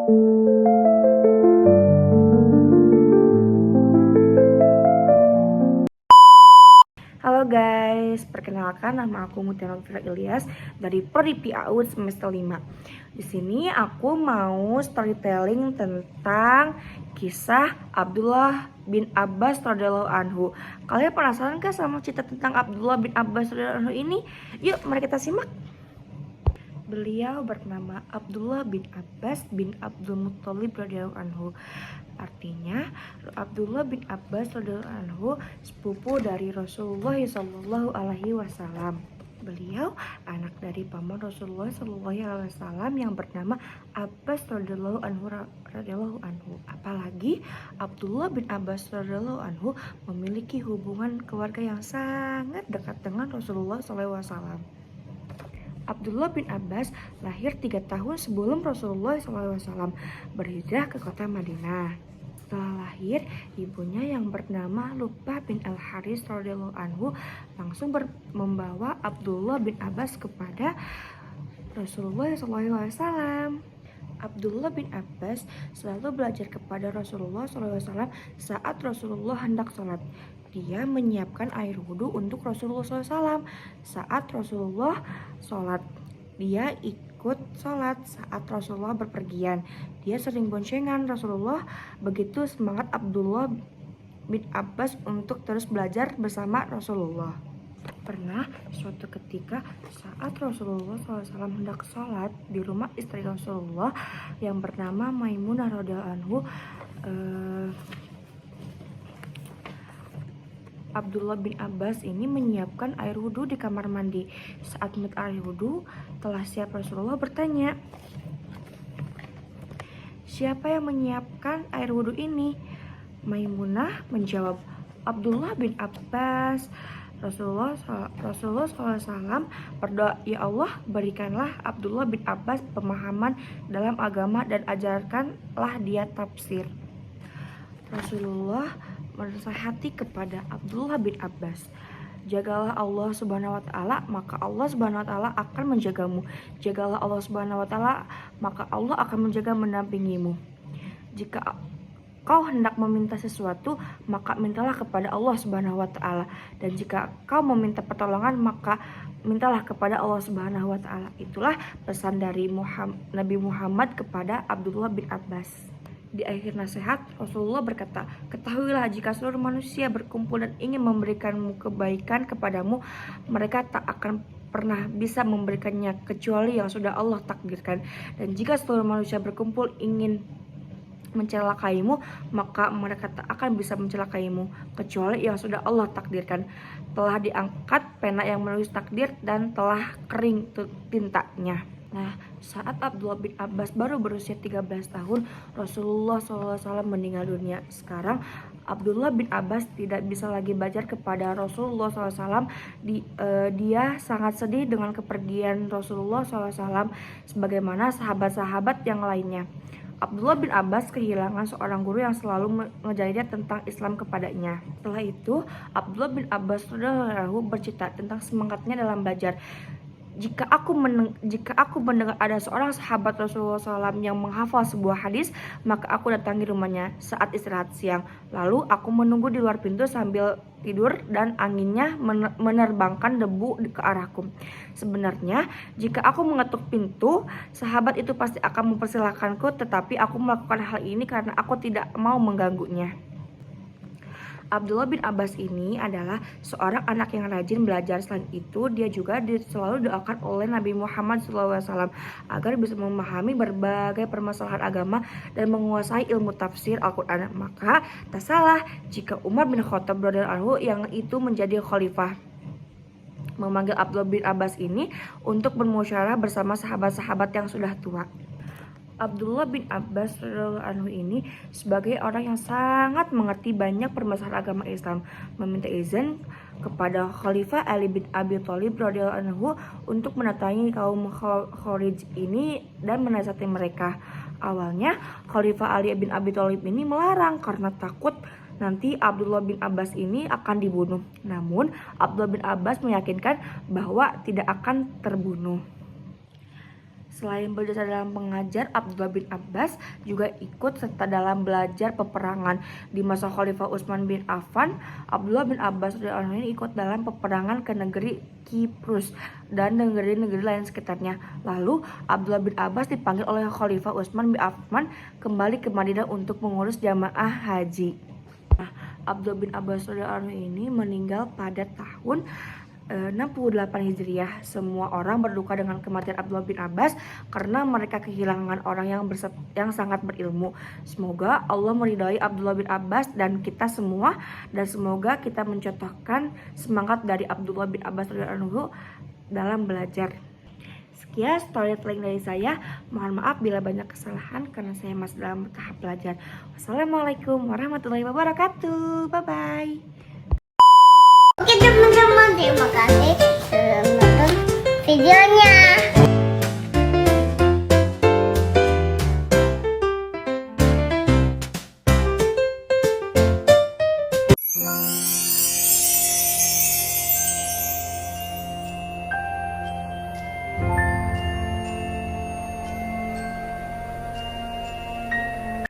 Halo guys, perkenalkan nama aku Mutia Novita Ilyas dari Prodi PAUD semester 5. Di sini aku mau storytelling tentang kisah Abdullah bin Abbas radhiyallahu anhu. Kalian penasaran gak sama cerita tentang Abdullah bin Abbas radhiyallahu anhu ini? Yuk, mari kita simak. Beliau bernama Abdullah bin Abbas bin Abdul Muttalib radhiyallahu anhu. Artinya, Abdullah bin Abbas radhiyallahu anhu sepupu dari Rasulullah sallallahu alaihi wasallam. Beliau anak dari paman Rasulullah sallallahu alaihi wasallam yang bernama Abbas radhiyallahu anhu. Apalagi Abdullah bin Abbas radhiyallahu anhu memiliki hubungan keluarga yang sangat dekat dengan Rasulullah sallallahu alaihi wasallam. Abdullah bin Abbas lahir 3 tahun sebelum Rasulullah SAW berhijrah ke kota Madinah. Setelah lahir, ibunya yang bernama Luqbah bin Al-Haris radhiyallahu anhu langsung membawa Abdullah bin Abbas kepada Rasulullah SAW. Abdullah bin Abbas selalu belajar kepada Rasulullah SAW saat Rasulullah hendak sholat. Dia menyiapkan air wudhu untuk Rasulullah SAW. Saat Rasulullah sholat, dia ikut sholat. Saat Rasulullah berpergian, dia sering boncengan Rasulullah. Begitu semangat Abdullah bin Abbas untuk terus belajar bersama Rasulullah. Pernah suatu ketika saat Rasulullah SAW hendak sholat di rumah istri Rasulullah yang bernama Maimunah radhiyallahu anhu, Abdullah bin Abbas ini menyiapkan air wudhu di kamar mandi. Saat air wudhu telah siap, Rasulullah bertanya, "Siapa yang menyiapkan air wudhu ini?" Maimunah menjawab, "Abdullah bin Abbas." Rasulullah SAW berdoa, "Ya Allah, berikanlah Abdullah bin Abbas pemahaman dalam agama dan ajarkanlah dia tafsir." Rasulullah menasihati kepada Abdullah bin Abbas, "Jagalah Allah Subhanahu wa taala, maka Allah Subhanahu wa taala akan menjagamu. Jagalah Allah Subhanahu wa taala, maka Allah akan menjaga mendampingimu. Jika kau hendak meminta sesuatu, maka mintalah kepada Allah Subhanahu wa taala, dan jika kau meminta pertolongan, maka mintalah kepada Allah Subhanahu wa taala." Itulah pesan dari Nabi Muhammad kepada Abdullah bin Abbas. Di akhir nasihat, Rasulullah berkata, "Ketahuilah, jika seluruh manusia berkumpul dan ingin memberikanmu kebaikan kepadamu, mereka tak akan pernah bisa memberikannya kecuali yang sudah Allah takdirkan. Dan jika seluruh manusia berkumpul ingin mencelakaimu, maka mereka tak akan bisa mencelakaimu kecuali yang sudah Allah takdirkan. Telah diangkat pena yang menulis takdir dan telah kering tintanya." Nah, saat Abdullah bin Abbas baru berusia 13 tahun, Rasulullah SAW meninggal dunia. Sekarang Abdullah bin Abbas tidak bisa lagi belajar kepada Rasulullah SAW. Dia sangat sedih dengan kepergian Rasulullah SAW sebagaimana sahabat-sahabat yang lainnya. Abdullah bin Abbas kehilangan seorang guru yang selalu mengajarnya tentang Islam kepadanya. Setelah itu, Abdullah bin Abbas bercerita tentang semangatnya dalam belajar. Jika aku mendengar ada seorang sahabat Rasulullah SAW yang menghafal sebuah hadis, maka aku datangi rumahnya saat istirahat siang. Lalu aku menunggu di luar pintu sambil tidur dan anginnya menerbangkan debu ke arahku. Sebenarnya, jika aku mengetuk pintu, sahabat itu pasti akan mempersilahkanku, tetapi aku melakukan hal ini karena aku tidak mau mengganggunya. Abdullah bin Abbas ini adalah seorang anak yang rajin belajar. Selain itu, dia juga selalu doakan oleh Nabi Muhammad SAW agar bisa memahami berbagai permasalahan agama dan menguasai ilmu tafsir Al-Quran. Maka tak salah jika Umar bin Khattab radhiyallahu anhu yang itu menjadi khalifah memanggil Abdullah bin Abbas ini untuk bermusyawarah bersama sahabat-sahabat yang sudah tua. Abdullah bin Abbas radhiyallahu anhu ini sebagai orang yang sangat mengerti banyak permasalahan agama Islam, meminta izin kepada Khalifah Ali bin Abi Thalib radhiyallahu anhu untuk mendatangi kaum Khawarij ini dan menasihati mereka. Awalnya Khalifah Ali bin Abi Thalib ini melarang karena takut nanti Abdullah bin Abbas ini akan dibunuh. Namun Abdullah bin Abbas meyakinkan bahwa tidak akan terbunuh. Selain berjasa dalam mengajar, Abdullah bin Abbas juga ikut serta dalam belajar peperangan. Di masa Khalifah Utsman bin Affan, Abdullah bin Abbas radhiyallahu anhu ikut dalam peperangan ke negeri Kiprus dan negeri-negeri lain sekitarnya. Lalu Abdullah bin Abbas dipanggil oleh Khalifah Utsman bin Affan kembali ke Madinah untuk mengurus jamaah haji. Abdullah bin Abbas radhiyallahu anhu ini meninggal pada tahun 68 Hijriah. Semua orang berduka dengan kematian Abdullah bin Abbas karena mereka kehilangan orang yang sangat berilmu. Semoga Allah meridhai Abdullah bin Abbas dan kita semua, dan semoga kita mencontohkan semangat dari Abdullah bin Abbas radhiyallahu anhu dalam belajar. Sekian storytelling dari saya. Mohon maaf bila banyak kesalahan karena saya masih dalam tahap belajar. Wassalamualaikum warahmatullahi wabarakatuh. Bye bye.